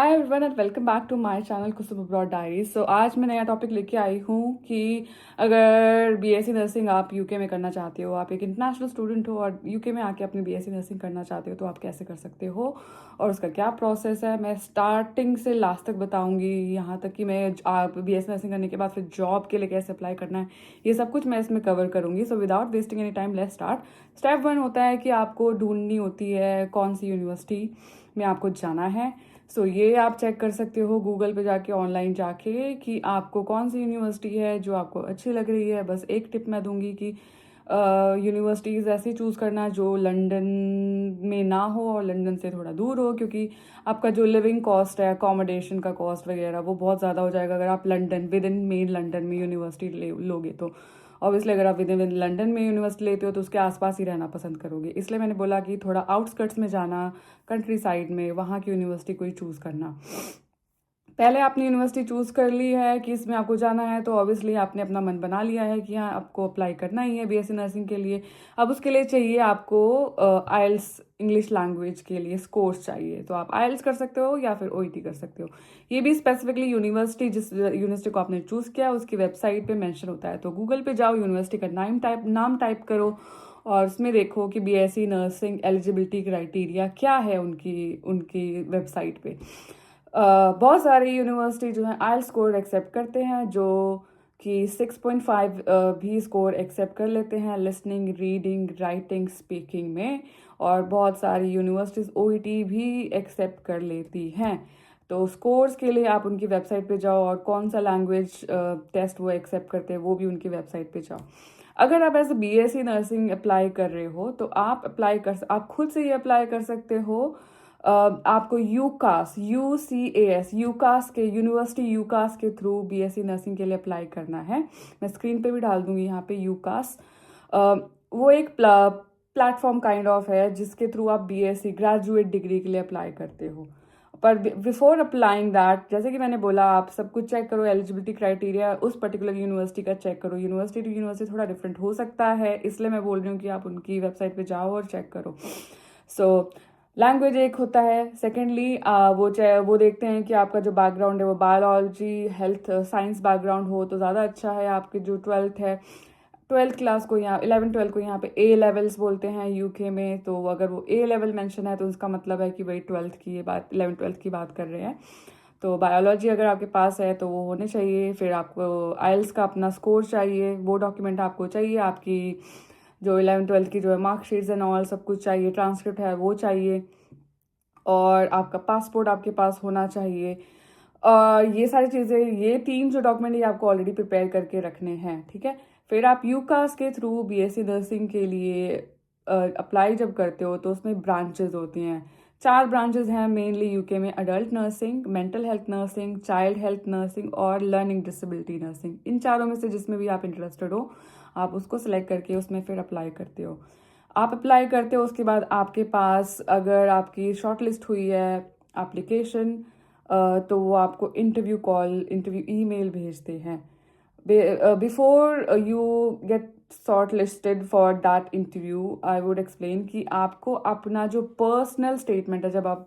Hi everyone and welcome back to my channel Kusum abroad diaries. So आज मैं नया topic लेके आई हूँ कि अगर बीएससी नर्सिंग आप यूके में करना चाहते हो, आप एक इंटरनेशनल स्टूडेंट हो और यूके में आके अपनी बीएससी नर्सिंग करना चाहते हो तो आप कैसे कर सकते हो और उसका क्या प्रोसेस है। मैं स्टार्टिंग से लास्ट तक बताऊंगी, यहाँ तक कि मैं आप बीएससी नर्सिंग करने के बाद फिर जॉब के लिए कैसे अप्लाई करना है, ये सब कुछ मैं इसमें कवर करूंगी। So without wasting any time let's start. Step 1 होता है कि आपको ढूंढनी होती है कौन सी यूनिवर्सिटी में आपको जाना है। ये आप चेक कर सकते हो गूगल पे जाके, ऑनलाइन जाके, कि आपको कौन सी यूनिवर्सिटी है जो आपको अच्छी लग रही है। बस एक टिप मैं दूंगी कि यूनिवर्सिटीज़ ऐसी चूज़ करना जो लंदन में ना हो और लंदन से थोड़ा दूर हो, क्योंकि आपका जो लिविंग कॉस्ट है, अकोमोडेशन का कॉस्ट वगैरह, वो बहुत ज़्यादा हो जाएगा अगर आप London with in main London में यूनिवर्सिटी लोगे तो। ऑब्वियसली अगर आप विद इन लंदन में यूनिवर्सिटी लेते हो तो उसके आसपास ही रहना पसंद करोगे, इसलिए मैंने बोला कि थोड़ा आउटस्कर्ट्स में जाना, कंट्री साइड में, वहाँ की यूनिवर्सिटी कोई चूज़ करना। पहले आपने यूनिवर्सिटी चूज़ कर ली है कि इसमें आपको जाना है, तो ऑब्वियसली आपने अपना मन बना लिया है कि हाँ आपको अप्लाई करना ही है बीएससी नर्सिंग के लिए। अब उसके लिए चाहिए आपको आइल्स, इंग्लिश लैंग्वेज के लिए स्कोर्स चाहिए। तो आप आइल्स कर सकते हो या फिर ओईटी कर सकते हो। ये भी स्पेसिफिकली यूनिवर्सिटी, जिस यूनिवर्सिटी को आपने चूज़ किया उसकी वेबसाइट पे मेंशन होता है। तो गूगल पे जाओ, यूनिवर्सिटी का नाम टाइप करो और उसमें देखो कि बीएससी नर्सिंग एलिजिबिलिटी क्राइटेरिया क्या है उनकी उनकी वेबसाइट पे। बहुत सारी यूनिवर्सिटी जो है आइल स्कोर एक्सेप्ट करते हैं, जो कि 6.5 भी स्कोर एक्सेप्ट कर लेते हैं लिसनिंग, रीडिंग, राइटिंग, स्पीकिंग में। और बहुत सारी यूनिवर्सिटीज़ ओईटी भी एक्सेप्ट कर लेती हैं। तो स्कोर्स के लिए आप उनकी वेबसाइट पे जाओ और कौन सा लैंग्वेज टेस्ट वो एक्सेप्ट करते हैं वो भी उनकी वेबसाइट पे जाओ। अगर आप एज बीएससी नर्सिंग अप्लाई कर रहे हो तो आप खुद से ही अप्लाई कर सकते हो। आपको यूकास के यूनिवर्सिटी यूकास के थ्रू बीएससी नर्सिंग के लिए अप्लाई करना है। मैं स्क्रीन पे भी डाल दूंगी यहाँ पे यूकास। वो एक प्लेटफॉर्म काइंड ऑफ है जिसके थ्रू आप बीएससी ग्रेजुएट डिग्री के लिए अप्लाई करते हो। पर बिफोर अप्लाइंग दैट, जैसे कि मैंने बोला, आप सब कुछ चेक करो, एलिजिबिलिटी क्राइटेरिया उस पर्टिकुलर यूनिवर्सिटी का चेक करो। यूनिवर्सिटी टू यूनिवर्सिटी थोड़ा डिफरेंट हो सकता है, इसलिए मैं बोल रही हूँ कि आप उनकी वेबसाइट पे जाओ और चेक करो। लैंग्वेज एक होता है। सेकेंडली वो देखते हैं कि आपका जो बैकग्राउंड है वो बायोलॉजी, हेल्थ, साइंस बैकग्राउंड हो तो ज़्यादा अच्छा है। आपकी जो 12th है, 12th क्लास को, यहाँ 11 12 को यहाँ पे ए लेवल्स बोलते हैं यूके में। तो अगर वो ए लेवल मेंशन है तो उसका मतलब है कि वही 12th की ये बात, 11 12th की बात कर रहे हैं। तो बायोलॉजी अगर आपके पास है तो वो होने चाहिए। फिर आपको आइल्स का अपना स्कोर चाहिए, वो डॉक्यूमेंट आपको चाहिए। आपकी जो 11 12th की जो है मार्कशीट्स एंड ऑल सब कुछ चाहिए, ट्रांसक्रिप्ट है वो चाहिए, और आपका पासपोर्ट आपके पास होना चाहिए। ये सारी चीज़ें, ये 3 जो डॉक्यूमेंट ये आपको ऑलरेडी प्रिपेयर करके रखने हैं, ठीक है। फिर आप यूकास के थ्रू बीएससी नर्सिंग के लिए अप्लाई जब करते हो तो उसमें ब्रांचेस होती हैं। 4 ब्रांचेस हैं मेनली यूके में: adult nursing, mental health nursing, child health nursing और लर्निंग डिसेबिलिटी नर्सिंग। इन चारों में से जिसमें भी आप इंटरेस्टेड हो आप उसको सिलेक्ट करके उसमें फिर अप्लाई करते हो। आप अप्लाई करते हो, उसके बाद आपके पास अगर आपकी शॉर्ट लिस्ट हुई है एप्लीकेशन, तो वो आपको इंटरव्यू ईमेल भेजते हैं। Before you get short listed for that interview, I would explain कि आपको अपना जो पर्सनल स्टेटमेंट है, जब आप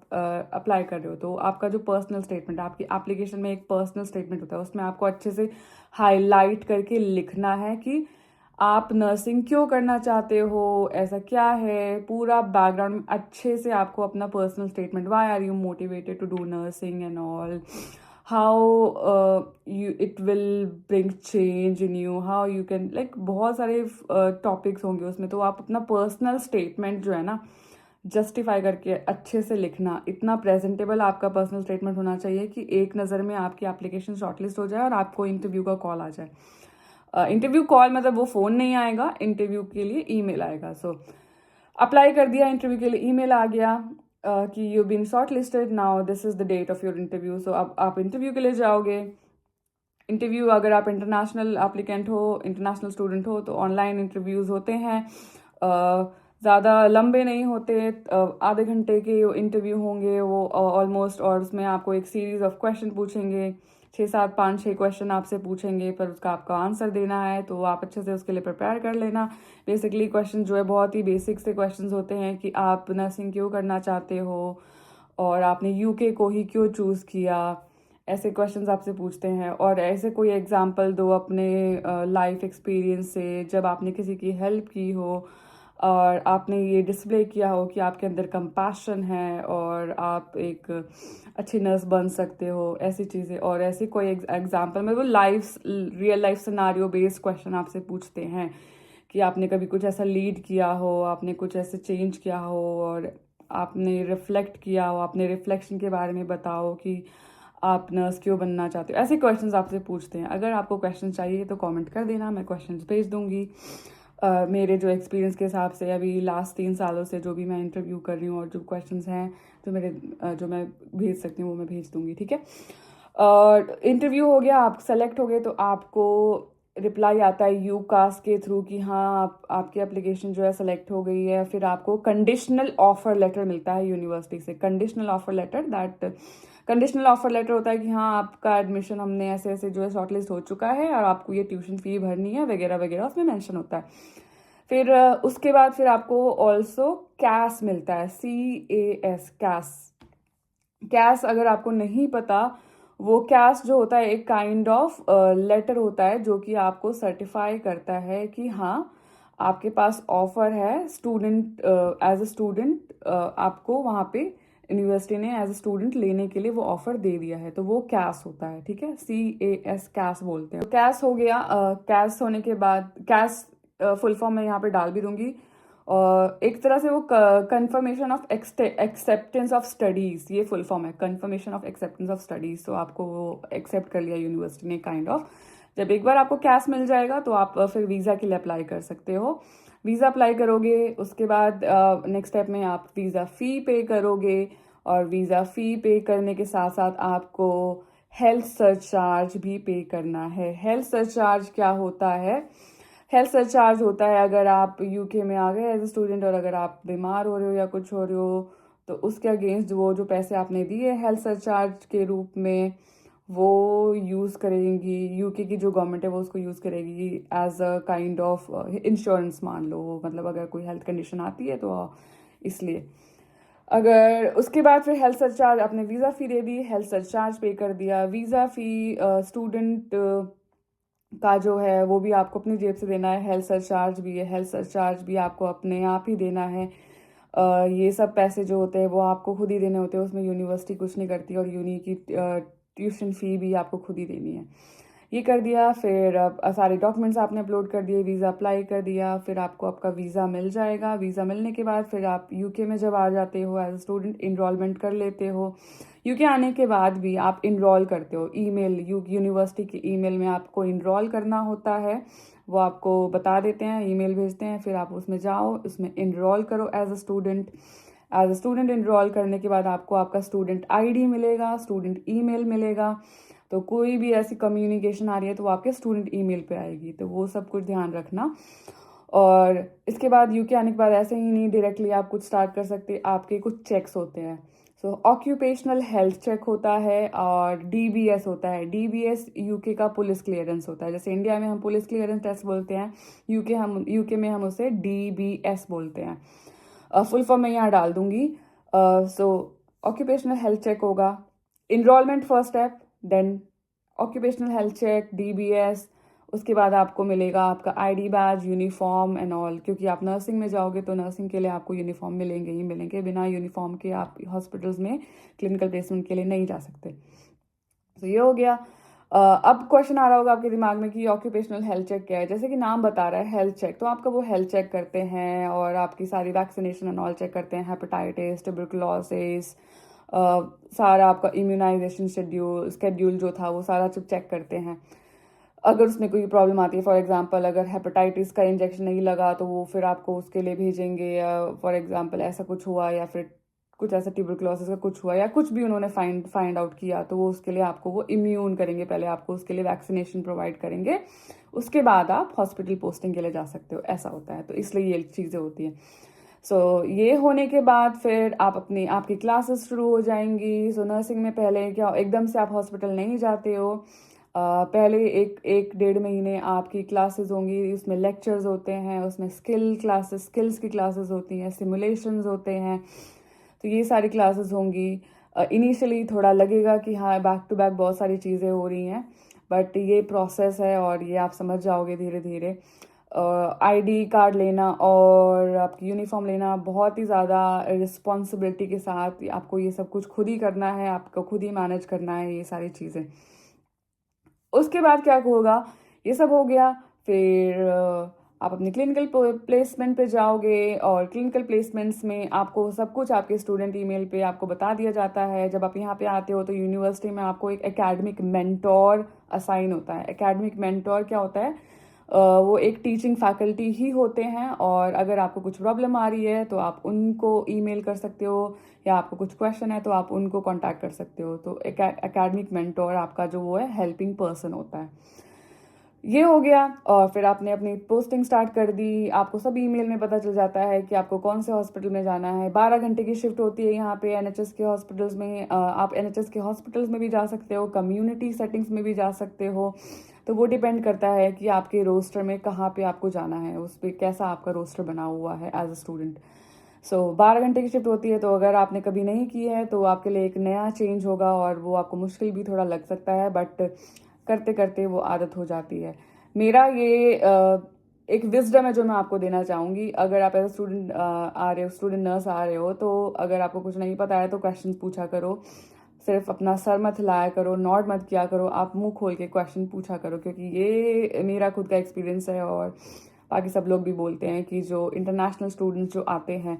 अप्लाई कर रहे हो तो आपका जो पर्सनल स्टेटमेंट है, आपकी एप्लीकेशन में एक पर्सनल स्टेटमेंट होता है, उसमें आपको अच्छे से हाईलाइट करके लिखना है कि आप नर्सिंग क्यों करना चाहते हो, ऐसा क्या है, पूरा बैकग्राउंड अच्छे से आपको अपना personal statement, why are you motivated to do nursing and all, how you it will bring change in you, how you can, like बहुत सारे टॉपिक्स होंगे उसमें। तो आप अपना पर्सनल स्टेटमेंट जो है ना जस्टिफाई करके अच्छे से लिखना। इतना प्रेजेंटेबल आपका पर्सनल स्टेटमेंट होना चाहिए कि एक नज़र में आपकी एप्लीकेशन शॉर्टलिस्ट हो जाए और आपको इंटरव्यू का कॉल आ जाए। इंटरव्यू कॉल मतलब वो फ़ोन नहीं आएगा, इंटरव्यू के लिए ईमेल आएगा। अप्लाई कर दिया, इंटरव्यू के लिए ईमेल आ गया कि you been shortlisted, now this is the date of your interview. So अब आप इंटरव्यू के लिए जाओगे। इंटरव्यू, अगर आप इंटरनेशनल एप्लीकेंट हो, इंटरनेशनल स्टूडेंट हो, तो ऑनलाइन इंटरव्यूज़ होते हैं। ज़्यादा लंबे नहीं होते, आधे घंटे के इंटरव्यू होंगे वो ऑलमोस्ट। और उसमें आपको एक सीरीज़ ऑफ क्वेश्चन पूछेंगे, 6 क्वेश्चन आपसे पूछेंगे, पर उसका आपका आंसर देना है। तो आप अच्छे से उसके लिए प्रिपेयर कर लेना। बेसिकली क्वेश्चन जो है बहुत ही बेसिक से क्वेश्चंस होते हैं कि आप नर्सिंग क्यों करना चाहते हो, और आपने यूके को ही क्यों चूज़ किया, ऐसे क्वेश्चंस आपसे पूछते हैं। और ऐसे कोई एग्जांपल दो अपने लाइफ एक्सपीरियंस से जब आपने किसी की हेल्प की हो और आपने ये डिस्प्ले किया हो कि आपके अंदर कंपैशन है और आप एक अच्छी नर्स बन सकते हो, ऐसी चीज़ें। और ऐसी कोई एग्जांपल में वो real life scenario based question आपसे पूछते हैं कि आपने कभी कुछ ऐसा लीड किया हो, आपने कुछ ऐसे चेंज किया हो और आपने रिफ्लेक्ट किया हो, आपने रिफ्लेक्शन के बारे में बताओ कि आप नर्स क्यों बनना चाहते हो। ऐसे क्वेश्चंस आपसे पूछते हैं। अगर आपको क्वेश्चन चाहिए तो कमेंट कर देना, मैं क्वेश्चंस भेज दूंगी। मेरे जो एक्सपीरियंस के हिसाब से अभी लास्ट 3 सालों से जो भी मैं इंटरव्यू कर रही हूँ और जो क्वेश्चंस हैं जो मैं भेज सकती हूँ वो मैं भेज दूंगी, ठीक है। और इंटरव्यू हो गया, आप सेलेक्ट हो गए तो आपको रिप्लाई आता है यूकास्ट के थ्रू कि हाँ आपकी एप्लीकेशन जो है सेलेक्ट हो गई है। फिर आपको कंडीशनल ऑफर लेटर मिलता है यूनिवर्सिटी से। कंडीशनल ऑफर लेटर होता है कि हाँ आपका एडमिशन हमने ऐसे ऐसे जो है शॉर्टलिस्ट हो चुका है और आपको ये ट्यूशन फी भरनी है वगैरह वगैरह, उसमें मेंशन होता है। फिर उसके बाद फिर आपको ऑल्सो कैस मिलता है, CAS, कैस अगर आपको नहीं पता, वो कैस जो होता है एक काइंड ऑफ लेटर होता है जो कि आपको सर्टिफाई करता है कि हाँ आपके पास ऑफर है स्टूडेंट, एज अ स्टूडेंट आपको वहाँ पे यूनिवर्सिटी ने एज अ स्टूडेंट लेने के लिए वो ऑफर दे दिया है, तो वो कैस होता है, ठीक है। CAS, कैस बोलते हैं। तो कैस हो गया। कैस होने के बाद कैस फुल फॉर्म मैं यहाँ पे डाल भी दूंगी। और एक तरह से वो confirmation of acceptance of studies, ये फुल फॉर्म है, confirmation of acceptance of studies. तो आपको वो एक्सेप्ट कर लिया यूनिवर्सिटी ने काइंड ऑफ। जब एक बार आपको कैश मिल जाएगा तो आप फिर वीज़ा के लिए अप्लाई कर सकते हो। वीज़ा अप्लाई करोगे, उसके बाद नेक्स्ट स्टेप में आप वीज़ा फ़ी पे करोगे। और वीज़ा फ़ी पे करने के साथ साथ आपको हेल्थ सरचार्ज भी पे करना है। हेल्थ सरचार्ज क्या होता है? हेल्थ सरचार्ज होता है अगर आप यूके में आ गए एज ए स्टूडेंट और अगर आप बीमार हो रहे हो या कुछ हो रहे हो तो उसके अगेंस्ट वो जो पैसे आपने दिए हेल्थ सरचार्ज के रूप में वो यूज़ करेंगी यूके की जो गवर्नमेंट है, वो उसको यूज़ करेगी as a kind of insurance मान लो। मतलब अगर कोई हेल्थ कंडीशन आती है तो इसलिए अगर उसके बाद फिर हेल्थ सरचार्ज, आपने वीज़ा फ़ी दे दी, हेल्थ सरचार्ज पे कर दिया। वीज़ा फ़ी स्टूडेंट का जो है वो भी आपको अपनी जेब से देना है। हेल्थ सरचार्ज भी है, हेल्थ सरचार्ज भी आपको अपने आप ही देना है। ये सब पैसे जो होते हैं वो आपको खुद ही देने होते हैं, उसमें यूनिवर्सिटी कुछ नहीं करती। और यूनी की ट्यूशन फ़ी भी आपको खुद ही देनी है। ये कर दिया, फिर सारे डॉक्यूमेंट्स आपने अपलोड कर दिए, वीज़ा अप्लाई कर दिया, फिर आपको आपका वीज़ा मिल जाएगा। वीज़ा मिलने के बाद फिर आप यूके में जब आ जाते हो एज ए स्टूडेंट, इनरोलमेंट कर लेते हो। यूके आने के बाद भी आप इनरोल करते हो। ईमेल यूनिवर्सिटी की ईमेल में आपको इनरोल करना होता है, वो आपको बता देते हैं, ईमेल भेजते हैं, फिर आप उसमें जाओ, उसमें इनरोल करो as a student. As a student enroll करने के बाद आपको आपका स्टूडेंट आईडी मिलेगा, स्टूडेंट ईमेल मिलेगा। तो कोई भी ऐसी कम्युनिकेशन आ रही है तो वो आपके स्टूडेंट ईमेल पे आएगी, तो वो सब कुछ ध्यान रखना। और इसके बाद यूके आने के बाद ऐसे ही नहीं डायरेक्टली आप कुछ स्टार्ट कर सकते, आपके कुछ चेक्स होते हैं। सो ऑक्यूपेशनल हेल्थ चेक होता है और DBS होता है। DBS यूके का पुलिस क्लियरेंस होता है। जैसे इंडिया में हम पुलिस क्लियरेंस टेस्ट बोलते हैं, यूके में हम उसे DBS बोलते हैं। फुल फॉर्म मैं यहाँ डाल दूंगी। सो ऑक्यूपेशनल हेल्थ चेक होगा, enrollment first step, then occupational health check, DBS। उसके बाद आपको मिलेगा आपका ID badge, uniform and all, क्योंकि आप नर्सिंग में जाओगे तो नर्सिंग के लिए आपको यूनिफॉर्म मिलेंगे ही मिलेंगे। बिना यूनिफॉर्म के आप हॉस्पिटल्स में क्लिनिकल प्लेसमेंट के लिए नहीं जा सकते। तो ये हो गया। अब क्वेश्चन आ रहा होगा आपके दिमाग में कि ऑक्यूपेशनल हेल्थ चेक क्या है। जैसे कि नाम बता रहा है हेल्थ चेक, तो आपका वो हेल्थ चेक करते हैं और आपकी सारी वैक्सीनेशन एंड ऑल चेक करते हैं, हेपेटाइटिस, ट्यूबरकुलोसिस, सारा आपका इम्यूनाइजेशन स्केड्यूल जो था वो सारा चेक करते हैं। अगर उसमें कोई प्रॉब्लम आती है, फॉर एग्जांपल अगर हेपेटाइटिस का इंजेक्शन नहीं लगा तो वो फिर आपको उसके लिए भेजेंगे, या फॉर एग्जांपल ऐसा कुछ हुआ या फिर कुछ ऐसा ट्यूबरकुलोसिस का कुछ हुआ या कुछ भी उन्होंने फाइंड आउट किया तो वो उसके लिए आपको वो इम्यून करेंगे, पहले आपको उसके लिए वैक्सीनेशन प्रोवाइड करेंगे, उसके बाद आप हॉस्पिटल पोस्टिंग के लिए जा सकते हो, ऐसा होता है। तो इसलिए ये चीज़ें होती हैं। सो ये होने के बाद फिर आपकी क्लासेस शुरू हो जाएंगी। सो नर्सिंग में पहले क्या एकदम से आप हॉस्पिटल नहीं जाते हो। पहले एक 1.5 महीने आपकी क्लासेस होंगी, उसमें लेक्चर्स होते हैं, उसमें स्किल्स की क्लासेस होती हैं, सिमुलेशंस होते हैं, तो ये सारी क्लासेस होंगी। इनिशियली थोड़ा लगेगा कि हाँ बैक टू बैक बहुत सारी चीज़ें हो रही हैं, बट ये प्रोसेस है और ये आप समझ जाओगे धीरे धीरे। आईडी कार्ड लेना और आपकी यूनिफॉर्म लेना बहुत ही ज़्यादा रिस्पॉन्सिबिलिटी के साथ आपको ये सब कुछ खुद ही करना है, आपको खुद ही मैनेज करना है ये सारी चीज़ें। उसके बाद क्या होगा, ये सब हो गया, फिर आप अपनी क्लिनिकल प्लेसमेंट पे जाओगे और क्लिनिकल प्लेसमेंट्स में आपको सब कुछ आपके स्टूडेंट ईमेल पे आपको बता दिया जाता है। जब आप यहाँ पे आते हो तो यूनिवर्सिटी में आपको एक एकेडमिक मेंटोर असाइन होता है। एकेडमिक मेंटोर क्या होता है, वो एक टीचिंग फैकल्टी ही होते हैं और अगर आपको कुछ प्रॉब्लम आ रही है तो आप उनको ईमेल कर सकते हो या आपको कुछ क्वेश्चन है तो आप उनको कांटेक्ट कर सकते हो। तो एकेडमिक मेंटोर आपका जो वो है हेल्पिंग पर्सन होता है। ये हो गया और फिर आपने अपनी पोस्टिंग स्टार्ट कर दी। आपको सब ईमेल में पता चल जाता है कि आपको कौन से हॉस्पिटल में जाना है। 12 घंटे की शिफ्ट होती है यहाँ पे एनएचएस के हॉस्पिटल्स में। आप एनएचएस के हॉस्पिटल्स में भी जा सकते हो, कम्युनिटी सेटिंग्स में भी जा सकते हो। तो वो डिपेंड करता है कि आपके रोस्टर में कहाँ पे आपको जाना है, उस पर कैसा आपका रोस्टर बना हुआ है एज अ स्टूडेंट। 12 घंटे की शिफ्ट होती है, तो अगर आपने कभी नहीं की है तो आपके लिए एक नया चेंज होगा और वो आपको मुश्किल भी थोड़ा लग सकता है, बट करते करते वो आदत हो जाती है। मेरा ये एक विजडम है जो मैं आपको देना चाहूँगी। अगर आप एज अ स्टूडेंट आ रहे हो, स्टूडेंट नर्स आ रहे हो, तो अगर आपको कुछ नहीं पता है तो क्वेश्चन पूछा करो। सिर्फ अपना सर मत हिलाया करो, नॉड मत किया करो, आप मुंह खोल के क्वेश्चन पूछा करो, क्योंकि ये मेरा खुद का एक्सपीरियंस है और बाकी सब लोग भी बोलते हैं कि जो इंटरनेशनल स्टूडेंट्स जो आते हैं,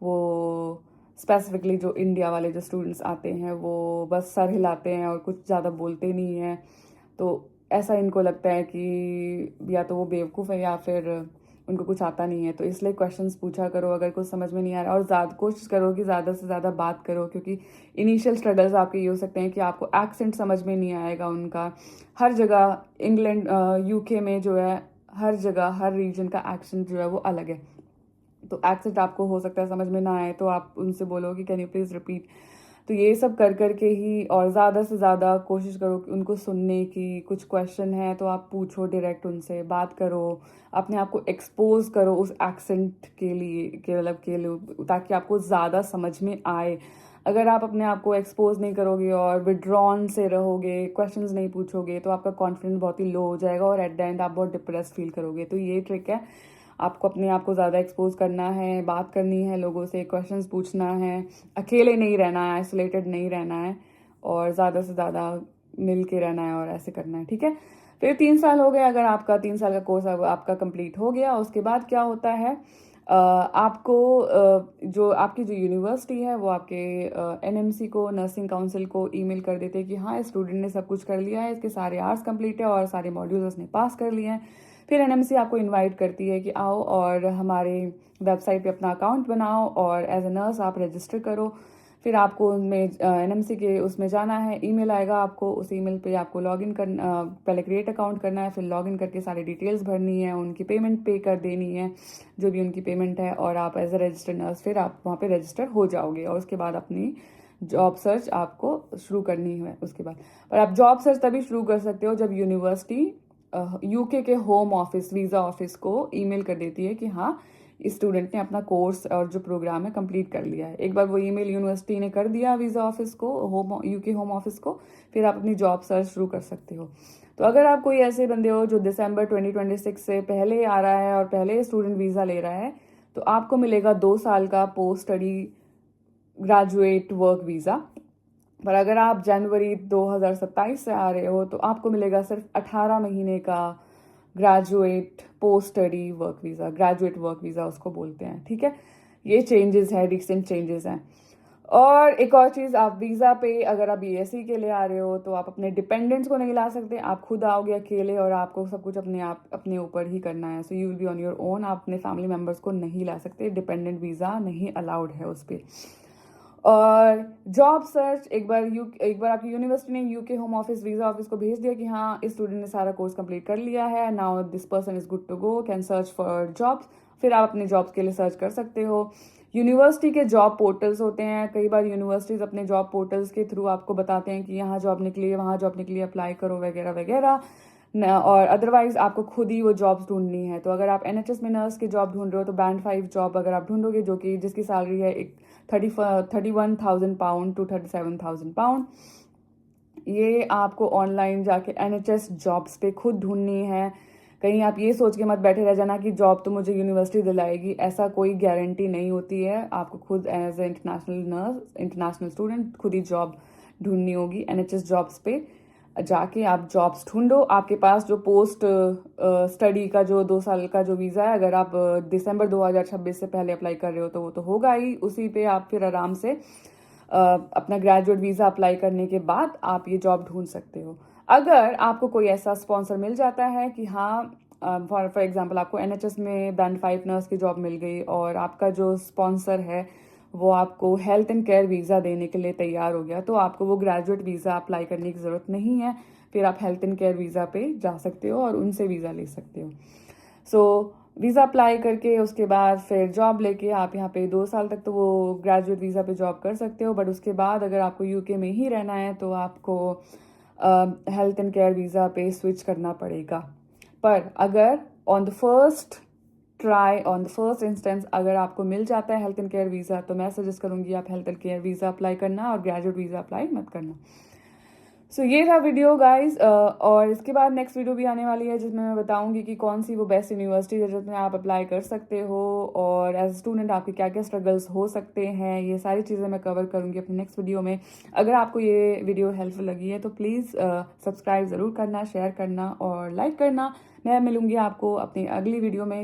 वो स्पेसिफिकली जो इंडिया वाले जो स्टूडेंट्स आते हैं वो बस सर हिलाते हैं और कुछ ज़्यादा बोलते नहीं हैं। तो ऐसा इनको लगता है कि या तो वो बेवकूफ़ है या फिर उनको कुछ आता नहीं है। तो इसलिए क्वेश्चंस पूछा करो अगर कुछ समझ में नहीं आ रहा, और ज़्यादा कोशिश करो कि ज़्यादा से ज़्यादा बात करो, क्योंकि इनिशियल स्ट्रगल्स आपके ये हो सकते हैं कि आपको एक्सेंट समझ में नहीं आएगा उनका। हर जगह इंग्लैंड यूके में जो है, हर जगह हर रीजन का एक्सेंट जो है वो अलग है। तो एक्सेंट आपको हो सकता है समझ में ना आए, तो आप उनसे बोलो कि कैन यू प्लीज़ रिपीट। तो ये सब कर कर के ही, और ज़्यादा से ज़्यादा कोशिश करो कि उनको सुनने की। कुछ क्वेश्चन है तो आप पूछो, डायरेक्ट उनसे बात करो, अपने आप को एक्सपोज करो उस एक्सेंट के लिए, के लिए, ताकि आपको ज़्यादा समझ में आए। अगर आप अपने आप को एक्सपोज नहीं करोगे और विड्रॉन से रहोगे, क्वेश्चंस नहीं पूछोगे, तो आपका कॉन्फिडेंस बहुत ही लो हो जाएगा और एट द एंड आप बहुत डिप्रेस फील करोगे। तो ये ट्रिक है, आपको अपने आप को ज़्यादा एक्सपोज करना है, बात करनी है लोगों से, क्वेश्चंस पूछना है, अकेले नहीं रहना है, आइसोलेटेड नहीं रहना है, और ज़्यादा से ज़्यादा मिल के रहना है और ऐसे करना है, ठीक है। फिर 3 साल हो गए, अगर आपका 3 साल का कोर्स आपका कंप्लीट हो गया, उसके बाद क्या होता है, आपको जो आपकी जो यूनिवर्सिटी है वो आपके एनएमसी को, नर्सिंग काउंसिल को ईमेल कर देते हैं कि हाँ, स्टूडेंट ने सब कुछ कर लिया है, इसके सारे आवर्स कंप्लीट है और सारे मॉड्यूल्स उसने पास कर लिए हैं। फिर एनएमसी आपको इनवाइट करती है कि आओ और हमारे वेबसाइट पे अपना अकाउंट बनाओ और एज ए नर्स आप रजिस्टर करो। फिर आपको उनमें एनएमसी के उसमें जाना है, ईमेल आएगा आपको, उस ईमेल पे आपको लॉगिन करना, पहले क्रिएट अकाउंट करना है, फिर लॉगिन करके सारी डिटेल्स भरनी है, उनकी पेमेंट पे कर देनी है, जो भी उनकी पेमेंट है, और आप एज ए रजिस्टर्ड नर्स फिर आप वहाँ पे रजिस्टर हो जाओगे। और उसके बाद अपनी जॉब सर्च आपको शुरू करनी है उसके बाद। पर आप जॉब सर्च तभी शुरू कर सकते हो जब यूनिवर्सिटी यूके के होम ऑफिस, वीज़ा ऑफिस को ईमेल कर देती है कि हाँ, इस स्टूडेंट ने अपना कोर्स और जो प्रोग्राम है कंप्लीट कर लिया है। एक बार वो ईमेल यूनिवर्सिटी ने कर दिया वीज़ा ऑफिस को, यूके होम ऑफिस को, फिर आप अपनी जॉब सर्च शुरू कर सकते हो। तो अगर आप कोई ऐसे बंदे हो जो दिसंबर 2026 से पहले आ रहा है और पहले स्टूडेंट वीज़ा ले रहा है, तो आपको मिलेगा 2 साल का post study graduate work visa. पर अगर आप जनवरी 2027 से आ रहे हो तो आपको मिलेगा सिर्फ 18 महीने का graduate post study work visa, graduate work visa उसको बोलते हैं, ठीक है। ये चेंजेस है, रिसेंट चेंजेस हैं। और एक और चीज़, आप वीज़ा पे अगर आप बीएससी के लिए आ रहे हो तो आप अपने डिपेंडेंट्स को नहीं ला सकते, आप खुद आओगे अकेले और आपको सब कुछ अपने ऊपर ही करना है। So you will be on your own. आप अपने फैमिली मेम्बर्स को नहीं ला सकते, डिपेंडेंट वीज़ा नहीं अलाउड है उस पर। और जॉब सर्च, एक बार आपकी यूनिवर्सिटी ने UK home office, visa office को भेज दिया कि हाँ, इस स्टूडेंट ने सारा कोर्स कंप्लीट कर लिया है, now this person is good to go, can search for jobs. फिर आप अपने जॉब्स के लिए सर्च कर सकते हो। यूनिवर्सिटी के जॉब पोर्टल्स होते हैं, कई बार यूनिवर्सिटीज़ अपने जॉब पोर्टल्स के थ्रू आपको बताते हैं कि यहाँ जॉब निकली है, वहाँ जॉब निकली है, अप्लाई करो वगैरह वगैरह। और अदरवाइज आपको खुद ही वो जॉब्स ढूंढनी है। तो अगर आप NHS में नर्स की जॉब ढूंढ रहे हो तो बैंड 5 जॉब अगर आप ढूंढोगे, जो कि जिसकी सैलरी है एक 31,000 पाउंड टू 37,000 पाउंड, ये आपको ऑनलाइन जाके NHS जॉब्स पे खुद ढूंढनी है। कहीं आप ये सोच के मत बैठे रह जाना कि जॉब तो मुझे यूनिवर्सिटी दिलाएगी, ऐसा कोई गारंटी नहीं होती है। आपको खुद as a international nurse, international student खुद ही जॉब ढूंढनी होगी। NHS जॉब्स पे जाके आप जॉब्स ढूंढो। आपके पास जो पोस्ट स्टडी का जो 2 साल का जो वीज़ा है, अगर आप दिसंबर 2026 से पहले अप्लाई कर रहे हो तो वो तो होगा ही। उसी पे आप फिर आराम से अपना ग्रेजुएट वीज़ा अप्लाई करने के बाद आप ये जॉब ढूंढ सकते हो। अगर आपको कोई ऐसा स्पॉन्सर मिल जाता है कि हाँ, फॉर एग्जांपल आपको NHS में बैंड 5 नर्स की जॉब मिल गई और आपका जो स्पॉन्सर है वो आपको हेल्थ एंड केयर वीज़ा देने के लिए तैयार हो गया, तो आपको वो ग्रेजुएट वीज़ा अप्लाई करने की ज़रूरत नहीं है। फिर आप हेल्थ एंड केयर वीज़ा पे जा सकते हो और उनसे वीज़ा ले सकते हो। सो वीज़ा अप्लाई करके उसके बाद फिर जॉब लेके आप यहाँ पे 2 साल तक तो वो ग्रेजुएट वीज़ा पे जॉब कर सकते हो। बट उसके बाद अगर आपको UK में ही रहना है तो आपको हेल्थ एंड केयर वीज़ा पे स्विच करना पड़ेगा। पर अगर ऑन द फर्स्ट इंस्टेंस अगर आपको मिल जाता है हेल्थ एंड केयर वीज़ा, तो मैं सजेस्ट करूँगी आप health and care visa apply करना और ग्रेजुएट वीज़ा अप्लाई मत करना। सो ये था वीडियो गाइज, और इसके बाद नेक्स्ट वीडियो भी आने वाली है जिसमें मैं बताऊंगी कि कौन सी वो बेस्ट यूनिवर्सिटी है जिसमें आप अप्लाई कर सकते हो, और एज ए स्टूडेंट आपके क्या क्या स्ट्रगल्स हो सकते हैं। ये सारी चीज़ें मैं कवर करूंगी अपने नेक्स्ट वीडियो में। अगर आपको ये वीडियो हेल्पफुल लगी है तो प्लीज़ सब्सक्राइब ज़रूर करना, शेयर करना और लाइक करना। मैं मिलूंगी आपको अपनी अगली वीडियो में।